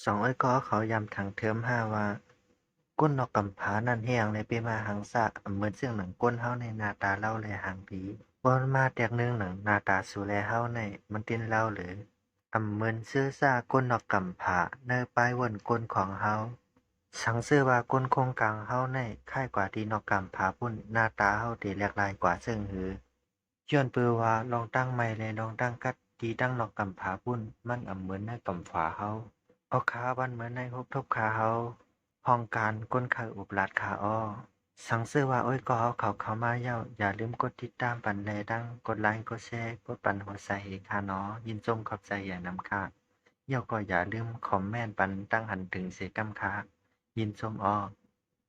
สองอ้อยก็เขายำถังเทิมห้าว่าก้นนอกกำผานั่นแห้งเลยไปมาหังซากเหมือนเสียงหนังก้นเฮาในหน้าตาเล่าเลยหางผีบ่มาแตกหนึงหนังหน้าตาสู่แลเฮาในมันตินเล่าหรือเหมือนซื่อซ่าก้นนอกกำผาเนอป้ายวนก้นของเฮาสังเสื้อว่าก้นโครงกลางเฮาในค่ายกว่าที่นอกกำผาพุ่นหน้าตาเฮาตีแหลกลายกว่าซึ่งหือย้อนเปือว่าลองตั้งใหม่เลยลองตั้งกัดที่ตั้งนอกกำผาพุ่นมันเหมือนในกำฝาเฮา เอาขาบันเหมือนในฮุบทบขาเฮาห้องการก้นขาอุบลาดขาอ้อสังเสื้อว่าโอ้ยก็เอาเขามาเย้าอย่าลืมกดติดตามปันแลดังกดไลค์กดแชร์กดปันหัวใจค่ะเนาะยินจงขอบใจอย่านำค่ะเย้าก็อย่าลืมคอมเมนต์ปันตั้งหันถึงเสกำค่ะยินชมอ้อ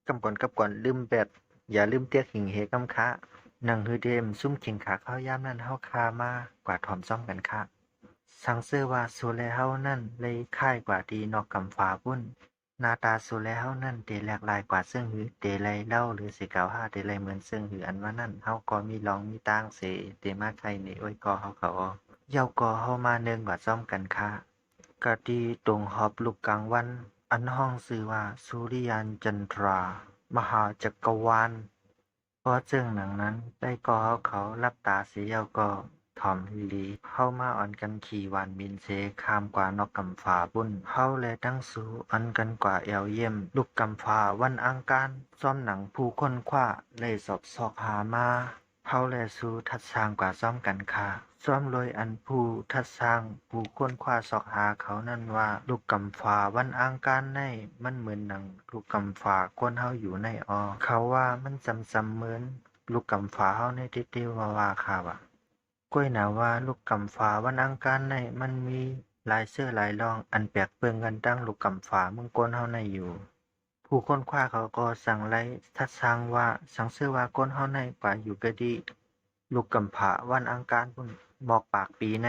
กำก่อนลืมแบบอย่าลืมเตียกหิงเฮกำค่ะหนังฮือเดมซุ่มขิงขาเข้ายามนั้นเฮาคามากว่าถอมซ่อมกันค่ะ สังเสื้อว่าสูแลเฮานั่นเลยค่ายกว่าดีนอกกำฝาปุ้นหน้าตาสูแลเฮานั่นเตแหลกหลายกว่าซึ่งหือเตไลเล่าหรือสิเก่าห้าเตไลเหมือนซึ่งหืออันว่านั่นเฮาก็มีลองมีต่างเสเตมาใครในโอ้ยก็เฮาเขาเย้าก็เฮามาเนึงกว่าซ่อมกันค่ะกะดีตรงหอบลูกกลางวันอันห้องชื่อว่าสุริยันจันทรามหาจักรวาล เพราะเจิ่งหนังนั้นได้ก่อเขาลับตาเสียแล้วก็ถ่อมอีหลีเข้ามาอ่อนกันขี่หวานบินเซข้ามกว่านอกกำฝาบุญเฮาแลตั้งสู่อันกันกว่าแอวเยี่ยมลูกกำฝาวันอังการซ่อมหนังผู้ค้นคว้าเลยสอบซอกหามาเฮาแลสู่ทัดสร้างกว่าซ่อมกันค่ะซ่อมโดยอันผู้ทัดสร้างผู้ค้นคว้าซอกหาเขานั่นว่าลูกกำฝาวันอังการในมันเหมือนหนังลูกกำฝาคนเฮาอยู่ในเขาว่ามันจำเหมือนลูกกำฝาเฮาในที่ว่าค่ะว่ะ ก้อยหนาว่าลูกกำฟ้าวันอังคารในมันมีหลายเสื้อหลายรองอันแปลกเปลืองกันตั้งลูกกำฟ้าเมืองก้นเฮาในอยู่ผู้ค้นคว้าเขาก็สั่งไล่ทัดสร้างว่าสังเสื้อว่าก้นเฮาในกว่าอยู่ก็ดีลูกกำผาวันอังคารพุ่นบอกปากปีใน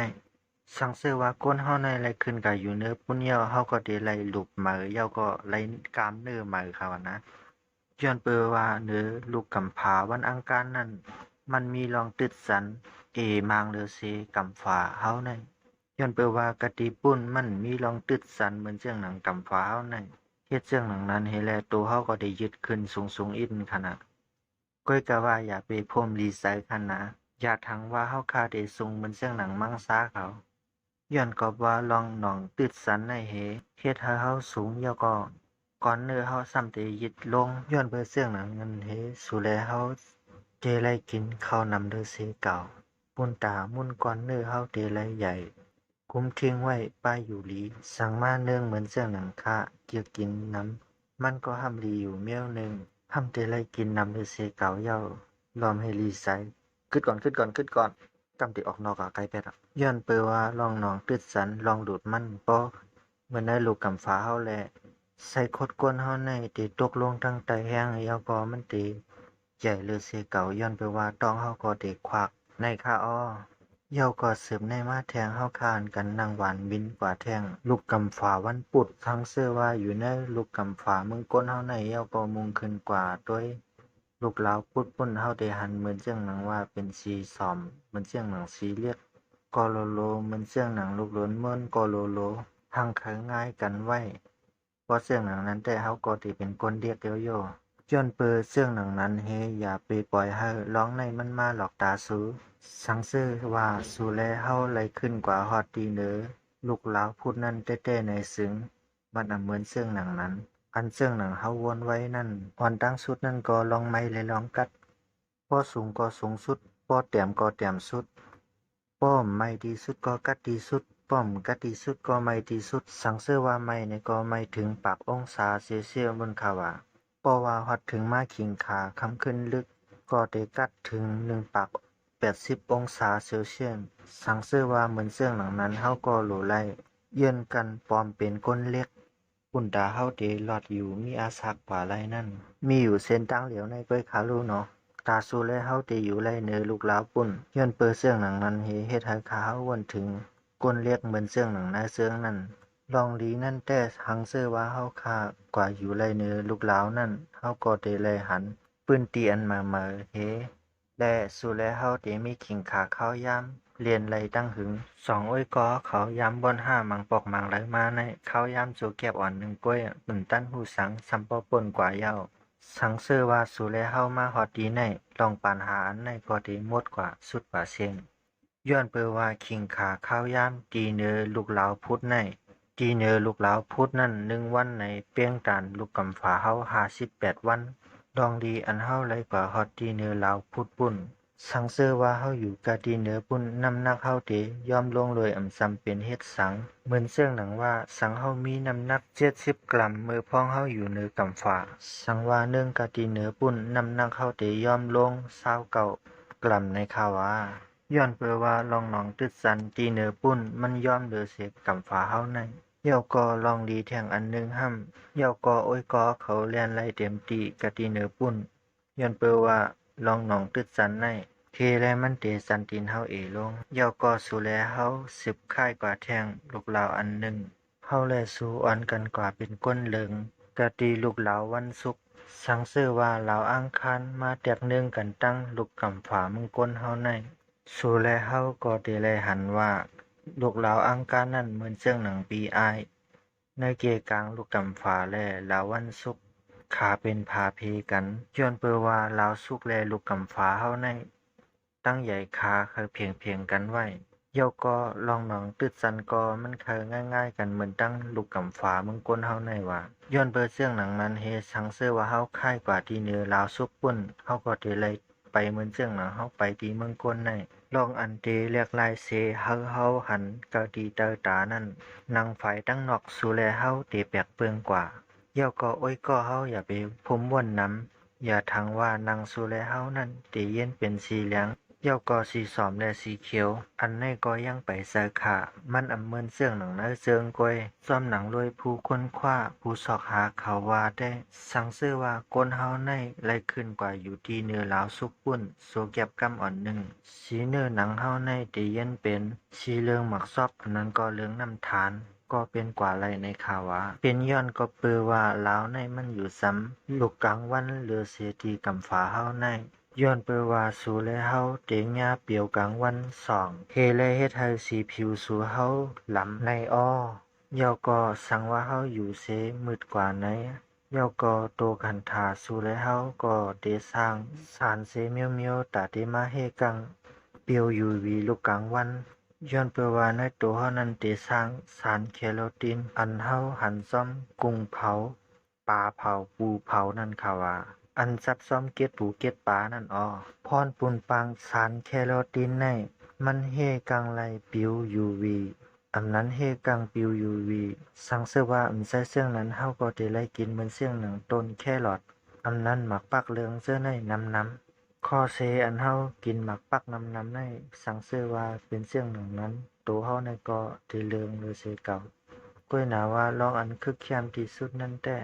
สังเสื้อว่าก้นเฮาในไล่ขึ้นก็อยู่เนื้อปุ่นเหี่ยวเฮาก็ได้ไล่ลูบเหมือเหี่ยวก็ไล่กามเนื้อเหมือเขาอะนะ ย้อนเปอว่าเนื้อลูกกำผาวันอังคารนั้นมันมีรองตึดสันมางเลือเซกำฝาเฮานั่นย้อนเปอว่ากะติปุ้นมันมีรองตึดสันเหมือนเจ้งหนังกำฝาเฮานั่นเฮ็ดเจ้งหนังนั้นให้แลตัวเฮาก็ได้ยึดขึ้นสูงอินขนาดก้อยกะว่าอย่าไปพรมดีไซน์ขนาดอย่าทังว่าเฮาคาได้สูงเหมือนเจ้งหนังมังสาเขาย้อนกอบว่าลองหนองตึดสันในเฮ็ดให้เฮาสูงยาวก็ ก่อนเนื้อเฮาซ้ำเตยิดลงย้อนเบิ่เสื่องหนังเงินเฮสุแลเฮาเจไลกินข้าวนำเด้อเสเก่าปุ่นตามุ่นก่อนเนื้อเฮาเตไลใหญ่กุมทิ้งไว้ป้ายอยู่หลีสั่งมาเนื่องเหมือนเสื่องหนังคะเกี่ยวกินน้ำมันก็ห้ำลีอยู่เมี้ยวหนึ่งห้ำเตไลกินนำเด้อเสเก่าเย้าลอมให้ลีไซขึ้นก่อนกำติออกนอกกะไกลเป็ดอะย้อนเปิว่าลองหนองตึดสันลองดูดมันบ่เหมือนได้ลูกกำฟ้าเฮาแล ใส่ขดกวนเฮาในติตกลงทางใต้แห้งยาวก็มันติใหญ่หรือเสียเก่าย้อนไปว่าต้องเฮาก็ได้ควักในค่ายาวก็สืบในมาแทงเฮาคานกันนางหวานบินกว่าแทงลูกกำฝาวันปุดทั้งเสื้อว่าอยู่ในลูกกำฝาเมืองก้นเฮาในยาวก็มุงขึ้นกว่าด้วยลูกลาวปุดปุ้นเฮาได้หันเหมือนเจียงหนังว่าเป็นสีสอมเหมือนเจียงหนังสีเลียดกอโลโลเหมือนเจียงหนังลูกหลนเมินกอโลโลหังขายง่ายกันไว้ เพราะเสื่องหนังนั้นแต่เขาก็ที่เป็นคนเรียกเดียวโยย้อนเปิดเสื่องหนังนั้นเฮอย่าไปปล่อยให้ร้องในมันมาหลอกตาสูสังซื้อว่าสูแลเฮาไหลขึ้นกว่าฮอดดีเนอลูกหลาวพูดนั่นเต้ๆในซึ้งมันเหมือนเสื่องหนังนั้นอันเสื่องหนังเฮาวนไว้นั่นอ่อนตั้งสุดนั่นก็ลองไม่เลยลองกัดป้อสูงก็สูงสุดป้อเตี่ยมก็เตี่ยมสุด ป้อมไม่ดีสุดก็กัดดีสุดป้อมกัดดีสุดก็ไม่ดีสุดสังเสื้อว่าไม่เนี่ยก็ไม่ถึงปากองศาเซลเซียสบนเขาว่าเพราะว่าฮอดถึงมาขิงขาคำขึ้นลึกก็ได้กัดถึง1ปาก80องศาเซลเซียสสังเสื้อว่าเหมือนเสื้อหลังนั้นเฮาก็หลูไล่เยื่อนกันปลอมเป็นก้นเล็กปุ่นตาเฮาเดหลอดอยู่มีอาสักกว่าไรนั่นมีอยู่เส้นตั้งเหลียวในก้อยขาลูเนาะ ตาสูและเฮาติอยู่ไลเนอลูกหลาวปุ่นย้อนเปอเสื่องหนังนั้นเฮ็ดให้ขาเฮาวนถึงก้นเรียกเหมือนเสื่องหนังนาเสื่องนั้นลองลีนั่นแต่หังเสื้อว่าเฮาคากว่าอยู่ไลเนอลูกหลาวนั่นเฮาก็ได้แลหันปืนตีอันมาเมอและสูและเฮาได้มีขิงขาข้าวยาม เรียนไหลตั้งหึงสองอ้อยกอเขาย้ำบนห้ามังปอกมังไหลมาในเขาย้ำจูแก็บอ่อนหนึ่งก้วยปุ่นตั้นหูสังซัมปอป่นกว่าเย้าสังเสื้อว่าสู่แลเฮามาฮอดดีในลองปัญหาอันในก็ดีหมดกว่าสุดกว่าเสียงย้อนเปิว่าคิงขาข้าวย้ำตีเนอลูกเหลาพุดในตีเนอลูกเหลาพุดนั่น1วันในเปียงตานลูกกำฝาเฮา58วันดองดีอันเฮาไหลกว่าฮอดตีเนอลาวพุดปุ่นสังเสื้อว่าเฮาอยู่กะตีเนอปุ่นน้ำหนักเฮาเตยอมลงเลยอำซ้ำเป็นเฮ็ดสังเหมือนเสื่องหนังว่าสังเฮามีน้ำหนัก70 กรัมมือพ้องเฮาอยู่เหนือกำฝาสังว่าเนื่องกะตีเนอปุ่นน้ำหนักเฮาเตยอมลง29 กรัมในคาวาย้อนเปิดว่าลองหนองตึดสันตีเนอปุ่นมันยอมเหลือเสกกำฝาเฮาในเยาก็ลองดีแทงอันนึงห้ำเยาก็โอ้ยก็เขาแล่นไล่เต็มตีกะตีเนอปุ่นย้อนเปิดว่าลองหนองตึดสันในเทแลมันเตสันตินเฮาเอลงเยาก็สู่แลเฮา10 ค่ายกว่าแทงลูกลาวอันหนึ่งเฮาแลสู่อ่อนกันกว่าเป็นก้นเหลิงกะตีลูกลาววันศุกร์สังเสื้อว่าลาวอังคารมาแตกเนื่องกันตั้งลูกกำฝามึงก้นเฮาในสู่แลเฮาก็ได้แลหันว่าลูกลาวอังคารนั่นเหมือนเสื่องหนังปีอ้ายในเกกลางลูกกำฝาแลลาววันศุกร์ขาเป็นพาเพกันย้อนเปิดว่าลาวสุกแลลูกกำฝาเฮาในตั้งใหญ่ขาเคยเพียงกันไว้เยาก็ลองหนองตึดสันก็มันเคยง่ายๆกันเหมือนตั้งลูกกำฝามึงก้นเฮาในว่าย้อนเปิดเสื่องหนังนั้นเฮสังเสื้อว่าเฮาค่ายกว่าที่เหนือลาวสุกปุ่นเฮาก็ได้เลยไปเหมือนเสื่องหนังเฮาไปที่เมืองก้นในลองอันเตเรียกลายเสเฮาหันกะดีเตอตานั่นนางฝ่ายตั้งนอกสู่แลเฮาเตแปลกเปิงกว่าเยาก็โอ้ยก็เฮาอย่าไปพุ่มม่วนนำอย่าทังว่านางสู่แลเฮานั่นเตเย็นเป็นสีเหลืองเย้าก็สีสอมและสีเขียวอันในก็ยังไปเสอขามันอำเมินเสื่องหนังเนอเซิงก้อยซ้อมหนังรวยผู้ค้นคว้าผู้สอกหาเขาว่าได้สังเสื้อว่าก้นเฮาในไล่ขึ้นกว่าอยู่ที่เนื้อลาวสุกปุ่นโซแก็บกำอ่อนหนึ่งสีเนื้อหนังเฮาในเตเย็นเป็นสีเหลืองหมักซอบอันนั้นก็เหลืองน้ำทานก็เป็นกว่าไรในขาวาเป็นย้อนก็เปือว่าลาวในมันอยู่ซ้ำลูกกลางวันเหลือเสียทีกำฝาเฮาในย้อนเปิดว่าสู่แลเฮาเต็งหญ้าเปียวกลางวัน2เฮแลเฮ็ดให้สีผิวสู่เฮาหลำในอ้อยาก็สังว่าเฮาอยู่เสมืดกว่าไหนยาก็โตคันถาสู่แลเฮาก็ได้สร้างสารเสเมียวๆตาเตมาเฮกังเปียวอยู่วีลูกกลางวันย้อนเปิดว่าในตัวเฮานั้นได้สร้างสารแคโรทีนอันเฮาหันซ่อมกุ้งเผาปลาเผาปูเผานั่นค่ะว่าอันซับซ้อมเก็ดปูเก็ดปลานั่นพรปุนปังสารแคโรทีนในมันเฮกังไลปิวยูวีอำนั้นเฮกังปิวยูวีสังเสว่าใส่เสื่องนั้นเฮาก็ได้ไล่กินเหมือนเสื่องหนังต้นแครอทอำนั้นหมักปักเหลืองเสื้อในน้ำข้อเซอันเฮากินหมักปักน้ำในสังเสว่าเป็นเสื่องหนังนั้นตัวเฮาในก็ได้เหลืองหรือเสเก่าก้อยหนาว่าลองอันคึกแคมที่สุดนั่นแต่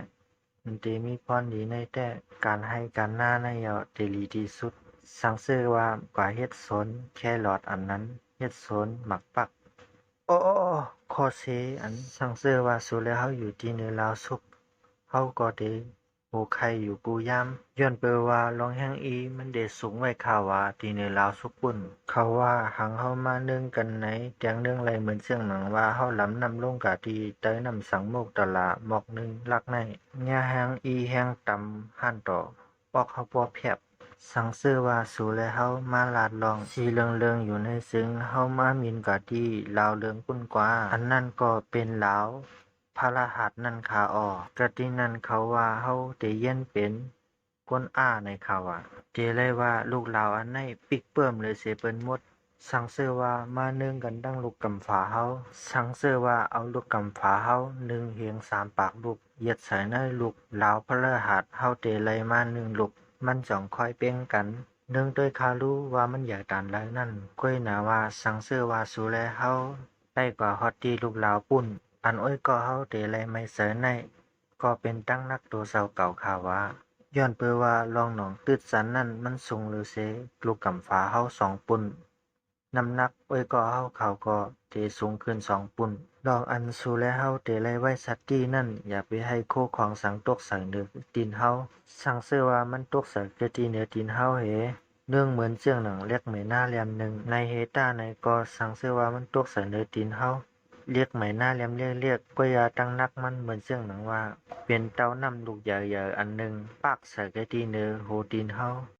มันเตมีพรดีในแต่การให้การหน้าในยอเตลีที่สุดสังเสว่ากว่าเฮ็ดสนแครอทอันนั้นเฮ็ดสนหมักปักโอ้ๆข้อเสียอันสังเสว่าสู่แล้วเฮาอยู่ที่เหนือลาวสุกเฮาก็ได้โหไข่อยู่กูยามย้อนเปิดว่าลองแห้งอีมันได้สูงไว้ข่าวว่าที่เหนือลาวสุกปุ่นเขาว่าหังเฮามานึ่งกันไหนแจงเรื่องไรเหมือนเสียงหนังว่าเฮาล้ำนำลงกะที่เตยนำสังโมกตะละหมอกหนึ่งลักในญาแห้งอีแห้งตำหั่นต่อปอกเฮาบ่แผบสังเสื้อว่าสู่และเฮามาลาดลองสีเหลืองๆอยู่ในซึ้งเฮามามินกะที่ลาวเหลืองปุ้นกว่าอันนั้นก็เป็นลาวพระรหัสนั่นขากะที่นั่นเขาว่าเฮาได้เย็นเป็นก้นในเขาเจเลยว่าลูกลาวอันไหนปิกเปิ้มเลยเสียเปิ้นหมดสังเสื้อว่ามานึ่งกันตั้งลูกกำฝาเฮาสังเสื้อว่าเอาลูกกำฝาเฮานึ่งเฮียง3 ปากลูกเหยียดใส่ในลูกลาวพระรหัสเฮาเตเลยมา1 ลูกมันจ่องคอยเป้งกันเนื่องด้วยคารู้ว่ามันอยากตานไรนั่นก้อยหนาว่าสังเสื้อว่าสู่แลเฮาได้กว่าฮอตตีลูกลาวปุ่นอันอ้อยก็เฮาเตเลยไม่เสยในก็เป็นตั้งนักตัวเสาเก่าข่าวว่าย้อนเปือว่าลองหนองตืดสันนั่นมันสูงหรือเสลูกกำฝาเฮา2 ปุ่นน้ำหนักอ้อยก็เฮาเขาก็เตสูงขึ้น2 ปุ่นลองอันสู่และเฮาเตเลยไว้สัตตี้นั่นอย่าไปให้โคของสังตกใส่เนื้อตีนเฮาสังเสื้อว่ามันตกใส่กระตีเนื้อตีนเฮาเห เนื่องเหมือนเจียงหนังเรียกไหมหน้าแหลมหนึ่งในเฮต้าในก็สั่งเสื้อว่ามันตกใส่เนื้อตีนเฮาเรียกไหมหน้าแหลมเรียกก็อย่าตั้งนักมันเหมือนเจียงหนังว่าเป็นเต้านำลูกใหญ่ๆอันหนึ่งปากใส่กะที่เนื้อโหตีนเฮา